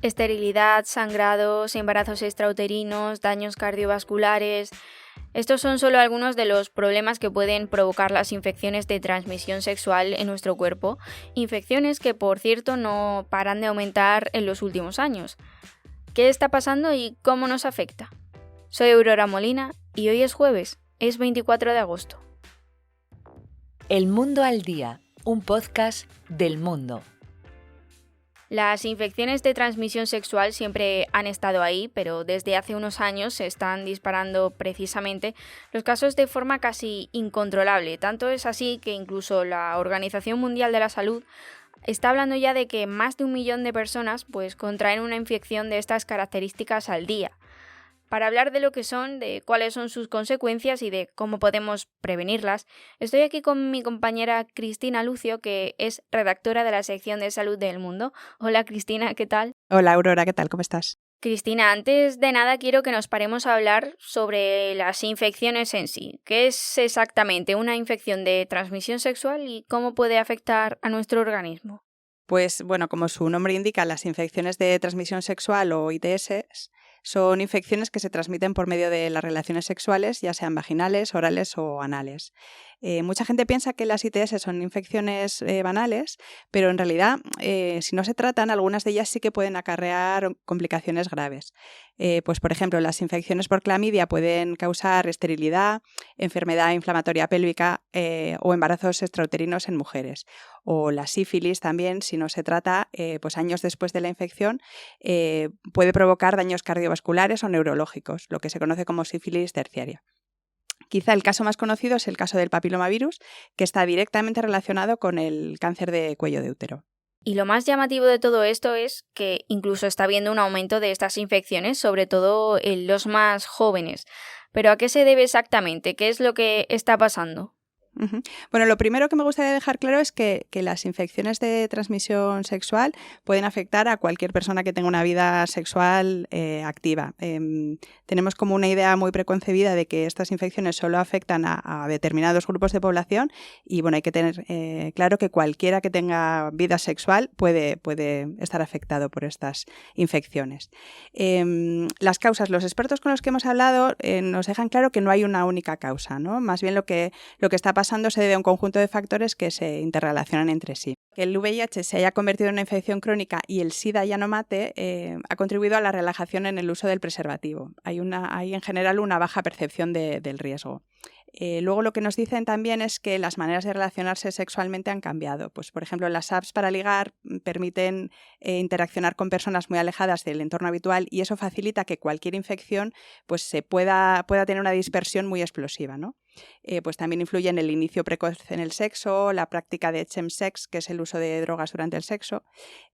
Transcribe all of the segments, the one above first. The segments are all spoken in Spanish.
Esterilidad, sangrados, embarazos extrauterinos, daños cardiovasculares. Estos son solo algunos de los problemas que pueden provocar las infecciones de transmisión sexual en nuestro cuerpo, infecciones que, por cierto, no paran de aumentar en los últimos años. ¿Qué está pasando y cómo nos afecta? Soy Aurora Molina y hoy es jueves, es 24 de agosto. El Mundo al Día, un podcast del mundo. Las infecciones de transmisión sexual siempre han estado ahí, pero desde hace unos años se están disparando precisamente los casos de forma casi incontrolable. Tanto es así que incluso la Organización Mundial de la Salud está hablando ya de que más de 1 millón de personas contraen una infección de estas características al día. Para hablar de lo que son, de cuáles son sus consecuencias y de cómo podemos prevenirlas, estoy aquí con mi compañera Cristina Lucio, que es redactora de la sección de salud del Mundo. Hola Cristina, ¿qué tal? Hola Aurora, ¿qué tal? ¿Cómo estás? Cristina, antes de nada quiero que nos paremos a hablar sobre las infecciones en sí. ¿Qué es exactamente una infección de transmisión sexual y cómo puede afectar a nuestro organismo? Pues bueno, como su nombre indica, las infecciones de transmisión sexual o ITS son infecciones que se transmiten por medio de las relaciones sexuales, ya sean vaginales, orales o anales. Mucha gente piensa que las ITS son infecciones banales, pero en realidad, si no se tratan, algunas de ellas sí que pueden acarrear complicaciones graves. Pues, por ejemplo, las infecciones por clamidia pueden causar esterilidad, enfermedad inflamatoria pélvica o embarazos extrauterinos en mujeres. O la sífilis también, si no se trata, pues años después de la infección, puede provocar daños cardiovasculares o neurológicos, lo que se conoce como sífilis terciaria. Quizá el caso más conocido es el caso del papilomavirus, que está directamente relacionado con el cáncer de cuello de útero. Y lo más llamativo de todo esto es que incluso está habiendo un aumento de estas infecciones, sobre todo en los más jóvenes. ¿Pero a qué se debe exactamente? ¿Qué es lo que está pasando? Uh-huh. Bueno, lo primero que me gustaría dejar claro es que las infecciones de transmisión sexual pueden afectar a cualquier persona que tenga una vida sexual activa. Tenemos como una idea muy preconcebida de que estas infecciones solo afectan a determinados grupos de población y bueno, hay que tener claro que cualquiera que tenga vida sexual puede estar afectado por estas infecciones. Las causas, los expertos con los que hemos hablado nos dejan claro que no hay una única causa, ¿no? Más bien lo que está pasando se debe a un conjunto de factores que se interrelacionan entre sí. Que el VIH se haya convertido en una infección crónica y el SIDA ya no mate ha contribuido a la relajación en el uso del preservativo. Hay en general una baja percepción del riesgo. Luego lo que nos dicen también es que las maneras de relacionarse sexualmente han cambiado. Pues, por ejemplo, las apps para ligar permiten interaccionar con personas muy alejadas del entorno habitual y eso facilita que cualquier infección pues, se pueda tener una dispersión muy explosiva, ¿no? Pues también influye en el inicio precoz en el sexo, la práctica de chemsex, que es el uso de drogas durante el sexo,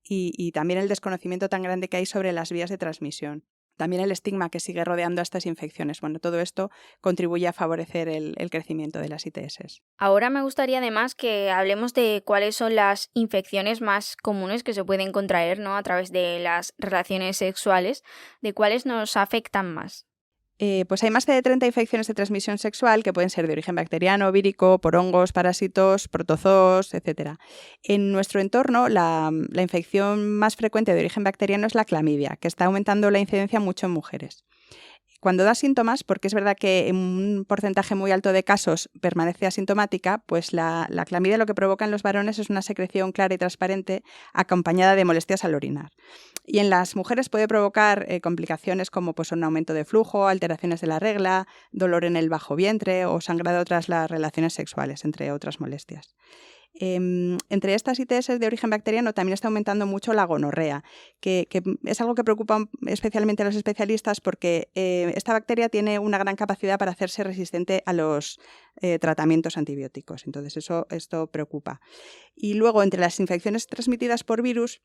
y también el desconocimiento tan grande que hay sobre las vías de transmisión. También el estigma que sigue rodeando a estas infecciones. Bueno, todo esto contribuye a favorecer el crecimiento de las ITS. Ahora me gustaría además que hablemos de cuáles son las infecciones más comunes que se pueden contraer, ¿no? A través de las relaciones sexuales, de cuáles nos afectan más. Pues hay más de 30 infecciones de transmisión sexual que pueden ser de origen bacteriano, vírico, por hongos, parásitos, protozoos, etc. En nuestro entorno, la infección más frecuente de origen bacteriano es la clamidia, que está aumentando la incidencia mucho en mujeres. Cuando da síntomas, porque es verdad que en un porcentaje muy alto de casos permanece asintomática, pues la clamidia lo que provoca en los varones es una secreción clara y transparente acompañada de molestias al orinar. Y en las mujeres puede provocar complicaciones como pues, un aumento de flujo, alteraciones de la regla, dolor en el bajo vientre o sangrado tras las relaciones sexuales, entre otras molestias. Entre estas ITS de origen bacteriano también está aumentando mucho la gonorrea, que es algo que preocupa especialmente a los especialistas porque esta bacteria tiene una gran capacidad para hacerse resistente a los tratamientos antibióticos. Entonces esto preocupa. Y luego, entre las infecciones transmitidas por virus,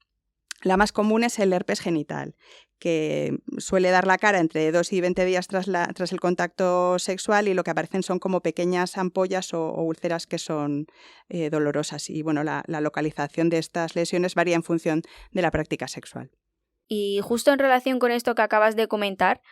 la más común es el herpes genital, que suele dar la cara entre 2 y 20 días tras el contacto sexual y lo que aparecen son como pequeñas ampollas o úlceras que son dolorosas. Y bueno, la localización de estas lesiones varía en función de la práctica sexual. Y justo en relación con esto que acabas de comentar,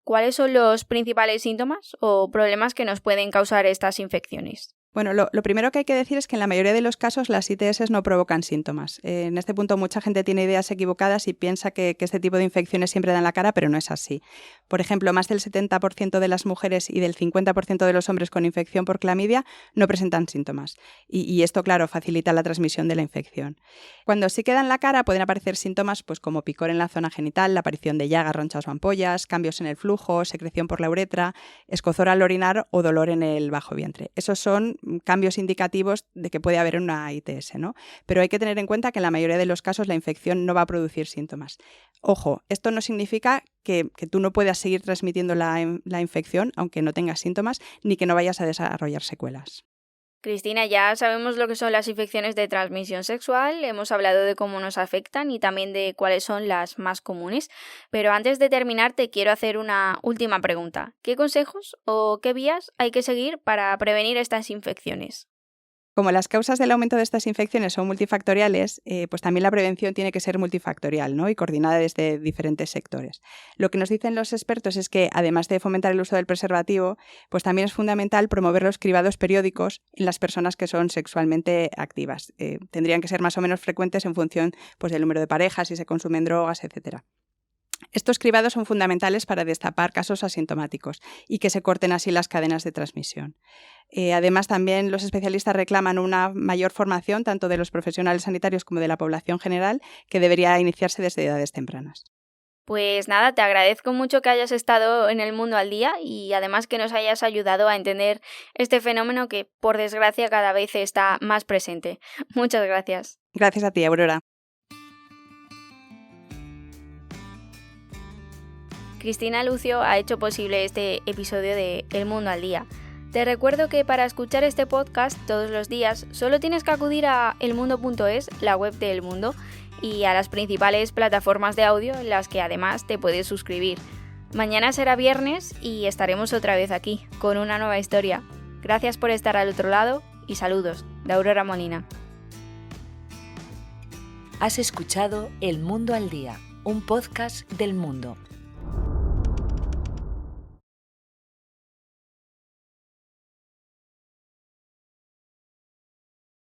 ¿cuáles son los principales síntomas o problemas que nos pueden causar estas infecciones? Bueno, lo primero que hay que decir es que en la mayoría de los casos las ITS no provocan síntomas. En este punto mucha gente tiene ideas equivocadas y piensa que este tipo de infecciones siempre dan la cara, pero no es así. Por ejemplo, más del 70% de las mujeres y del 50% de los hombres con infección por clamidia no presentan síntomas. Y esto, claro, facilita la transmisión de la infección. Cuando sí queda en la cara pueden aparecer síntomas pues, como picor en la zona genital, la aparición de llagas, ronchas o ampollas, cambios en el flujo, secreción por la uretra, escozor al orinar o dolor en el bajo vientre. Esos son cambios indicativos de que puede haber una ITS, ¿no? Pero hay que tener en cuenta que en la mayoría de los casos la infección no va a producir síntomas. Ojo, esto no significa que tú no puedas seguir transmitiendo la infección aunque no tengas síntomas, ni que no vayas a desarrollar secuelas. Cristina, ya sabemos lo que son las infecciones de transmisión sexual, hemos hablado de cómo nos afectan y también de cuáles son las más comunes, pero antes de terminar te quiero hacer una última pregunta. ¿Qué consejos o qué vías hay que seguir para prevenir estas infecciones? Como las causas del aumento de estas infecciones son multifactoriales, pues también la prevención tiene que ser multifactorial, ¿no? Y coordinada desde diferentes sectores. Lo que nos dicen los expertos es que, además de fomentar el uso del preservativo, pues también es fundamental promover los cribados periódicos en las personas que son sexualmente activas. Tendrían que ser más o menos frecuentes en función pues, del número de parejas, si se consumen drogas, etcétera. Estos cribados son fundamentales para destapar casos asintomáticos y que se corten así las cadenas de transmisión. Además, también los especialistas reclaman una mayor formación tanto de los profesionales sanitarios como de la población general, que debería iniciarse desde edades tempranas. Pues nada, te agradezco mucho que hayas estado en El Mundo al Día y además que nos hayas ayudado a entender este fenómeno que, por desgracia, cada vez está más presente. Muchas gracias. Gracias a ti, Aurora. Cristina Lucio ha hecho posible este episodio de El Mundo al Día. Te recuerdo que para escuchar este podcast todos los días solo tienes que acudir a elmundo.es, la web de El Mundo, y a las principales plataformas de audio en las que además te puedes suscribir. Mañana será viernes y estaremos otra vez aquí con una nueva historia. Gracias por estar al otro lado y saludos de Aurora Molina. Has escuchado El Mundo al Día, un podcast del Mundo.